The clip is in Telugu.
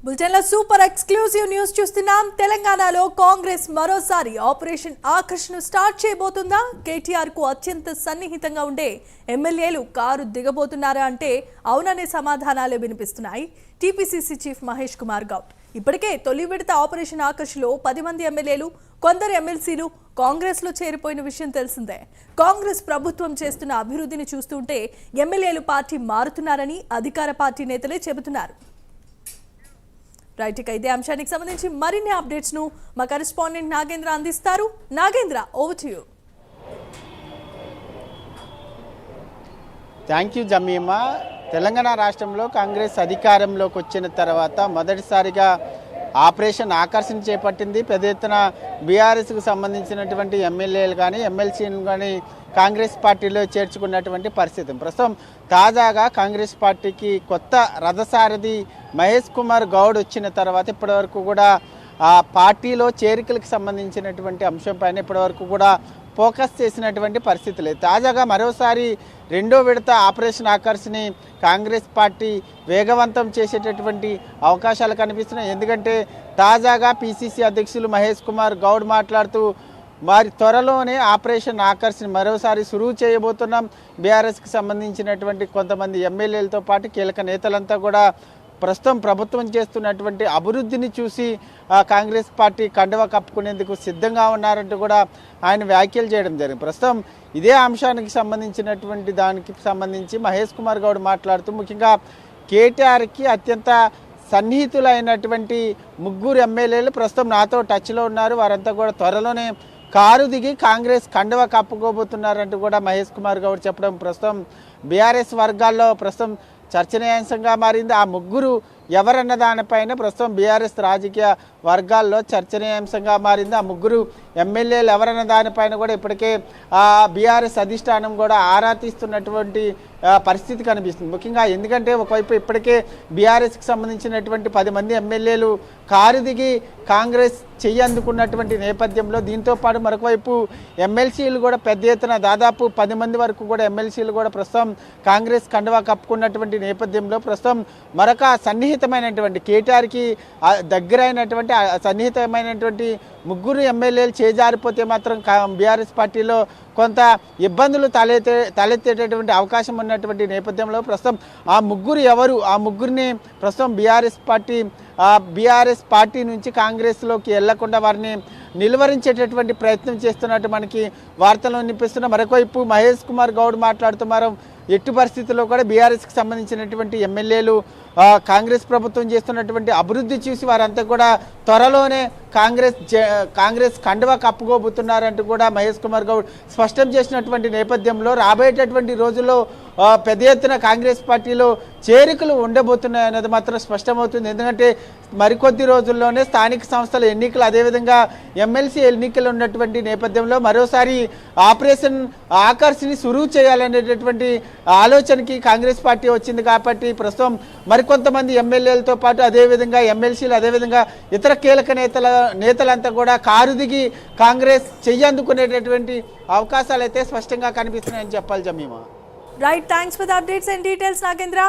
బులెటిన్లో సూపర్ ఎక్స్క్లూజివ్ న్యూస్ చూస్తున్నాం. తెలంగాణలో కాంగ్రెస్ మరోసారి ఆపరేషన్ ఆకర్షణ స్టార్ట్ చేయబోతుందా? కేటీఆర్ కు అత్యంత సన్నిహితంగా ఉండే ఎమ్మెల్యేలు కారు దిగబోతున్నారా అంటే అవుననే సమాధానాలే వినిపిస్తున్నాయి. టీపీసీసీ చీఫ్ మహేష్ కుమార్ గౌడ్ ఇప్పటికే తొలి విడత ఆపరేషన్ ఆకర్షణలో 10 మంది ఎమ్మెల్యేలు, కొందరు ఎమ్మెల్సీలు కాంగ్రెస్ లో చేరిపోయిన విషయం తెలిసిందే. కాంగ్రెస్ ప్రభుత్వం చేస్తున్న అభివృద్ధిని చూస్తుంటే ఎమ్మెల్యేలు పార్టీ మారుతున్నారని అధికార పార్టీ నేతలే చెబుతున్నారు. రైట్, ఇక ఇదే అంశానికి సంబంధించి మరిన్ని అప్డేట్స్ ను మా కరెస్పాండెంట్ నాగేంద్ర అందిస్తారు. Nagendra, over to you. Thank you Jemimah. Telangana రాష్ట్రంలో కాంగ్రెస్ అధికారంలోకి వచ్చిన తర్వాత మొదటిసారిగా ఆపరేషన్ ఆకర్షణ చేపట్టింది. పెద్ద ఎత్తున బీఆర్ఎస్కు సంబంధించినటువంటి ఎమ్మెల్యేలు కానీ ఎమ్మెల్సీలు కానీ కాంగ్రెస్ పార్టీలో చేర్చుకున్నటువంటి పరిస్థితి. ప్రస్తుతం తాజాగా కాంగ్రెస్ పార్టీకి కొత్త రథసారథి మహేష్ కుమార్ గౌడ్ వచ్చిన తర్వాత ఇప్పటివరకు కూడా ఆ పార్టీలో చేరికలకు సంబంధించినటువంటి అంశంపైన ఇప్పటివరకు కూడా ఫోకస్ చేసినటువంటి పరిస్థితి లేదు. తాజాగా మరోసారి రెండో విడత ఆపరేషన్ ఆకర్షణని కాంగ్రెస్ పార్టీ వేగవంతం చేసేటటువంటి అవకాశాలు కనిపిస్తున్నాయి. ఎందుకంటే తాజాగా పిసిసి అధ్యక్షులు మహేష్ కుమార్ గౌడ్ మాట్లాడుతూ వారి త్వరలోనే ఆపరేషన్ ఆకర్షణ మరోసారి సురువు చేయబోతున్నాం. బీఆర్ఎస్కి సంబంధించినటువంటి కొంతమంది ఎమ్మెల్యేలతో పాటు కీలక నేతలంతా కూడా ప్రస్తుతం ప్రభుత్వం చేస్తున్నటువంటి అభివృద్ధిని చూసి కాంగ్రెస్ పార్టీ కండువా కప్పుకునేందుకు సిద్ధంగా ఉన్నారంటూ కూడా ఆయన వ్యాఖ్యలు చేయడం జరిగింది. ప్రస్తుతం ఇదే అంశానికి సంబంధించినటువంటి దానికి సంబంధించి మహేష్ కుమార్ గౌడ్ మాట్లాడుతూ ముఖ్యంగా కేటీఆర్కి అత్యంత సన్నిహితులైనటువంటి 3 ఎమ్మెల్యేలు ప్రస్తుతం నాతో టచ్లో ఉన్నారు. వారంతా కూడా త్వరలోనే కారు దిగి కాంగ్రెస్ కండువా కప్పుకోబోతున్నారంటూ కూడా మహేష్ కుమార్ గౌడ్ చెప్పడం ప్రస్తుతం బీఆర్ఎస్ వర్గాల్లో ప్రస్తుతం చర్చనీయాంశంగా మారింది. ఆ 3 ఎవరన్న దానిపైన ప్రస్తుతం బీఆర్ఎస్ రాజకీయ వర్గాల్లో చర్చనీయాంశంగా మారింది. ఆ 3 ఎమ్మెల్యేలు ఎవరన్న దానిపైన కూడా ఇప్పటికే బీఆర్ఎస్ అధిష్టానం కూడా ఆరా తీస్తున్నటువంటి పరిస్థితి కనిపిస్తుంది. ముఖ్యంగా ఎందుకంటే ఒకవైపు ఇప్పటికే బీఆర్ఎస్కి సంబంధించినటువంటి 10 మంది ఎమ్మెల్యేలు కారు దిగి కాంగ్రెస్ అందుకున్నటువంటి నేపథ్యంలో దీంతో పాటు మరొకవైపు ఎమ్మెల్సీలు కూడా పెద్ద ఎత్తున దాదాపు 10 మంది వరకు కూడా ఎమ్మెల్సీలు కూడా ప్రస్తుతం కాంగ్రెస్ కండువా కప్పుకున్నటువంటి నేపథ్యంలో ప్రస్తుతం మరొక సన్నిహితమైనటువంటి కేటీఆర్కి దగ్గరైనటువంటి సన్నిహితమైనటువంటి 3 ఎమ్మెల్యేలు చేజారిపోతే మాత్రం బీఆర్ఎస్ పార్టీలో కొంత ఇబ్బందులు తలెత్తేటటువంటి అవకాశం ఉన్నటువంటి నేపథ్యంలో ప్రస్తుతం ఆ 3 ఎవరు, ఆ 3ని ప్రస్తుతం బీఆర్ఎస్ పార్టీ నుంచి కాంగ్రెస్లోకి వెళ్లకుండా వారిని నిలువరించేటటువంటి ప్రయత్నం చేస్తున్నట్టు మనకి వార్తలు వినిపిస్తున్న. మరొకవైపు మహేష్ కుమార్ గౌడ్ మాట్లాడుతున్నారు ఎట్టి పరిస్థితుల్లో కూడా బీఆర్ఎస్కి సంబంధించినటువంటి ఎమ్మెల్యేలు కాంగ్రెస్ ప్రభుత్వం చేస్తున్నటువంటి అభివృద్ధి చూసి వారంతా కూడా త్వరలోనే కాంగ్రెస్ కండువా కప్పుకోబోతున్నారంటూ కూడా మహేష్ కుమార్ గౌడ్ స్పష్టం చేసినటువంటి నేపథ్యంలో రాబోయేటటువంటి రోజుల్లో పెద్ద ఎత్తున కాంగ్రెస్ పార్టీలో చేరికలు ఉండబోతున్నాయన్నది మాత్రం స్పష్టమవుతుంది. ఎందుకంటే మరికొద్ది రోజుల్లోనే స్థానిక సంస్థల ఎన్నికలు, అదేవిధంగా ఎమ్మెల్సీ ఎన్నికలు ఉన్నటువంటి నేపథ్యంలో మరోసారి ఆపరేషన్ ఆకర్షణని సురువు చేయాలనేటటువంటి ఆలోచనకి కాంగ్రెస్ పార్టీ వచ్చింది. కాబట్టి ప్రస్తుతం మరికొంతమంది ఎమ్మెల్యేలతో పాటు అదేవిధంగా ఎమ్మెల్సీలు, అదేవిధంగా ఇతర కీలక నేతలంతా కూడా కారు దిగి కాంగ్రెస్ అందుకునేటటువంటి అవకాశాలు అయితే స్పష్టంగా కనిపిస్తున్నాయని చెప్పాలి Jemimah. Right, thanks for the updates and details Nagendra.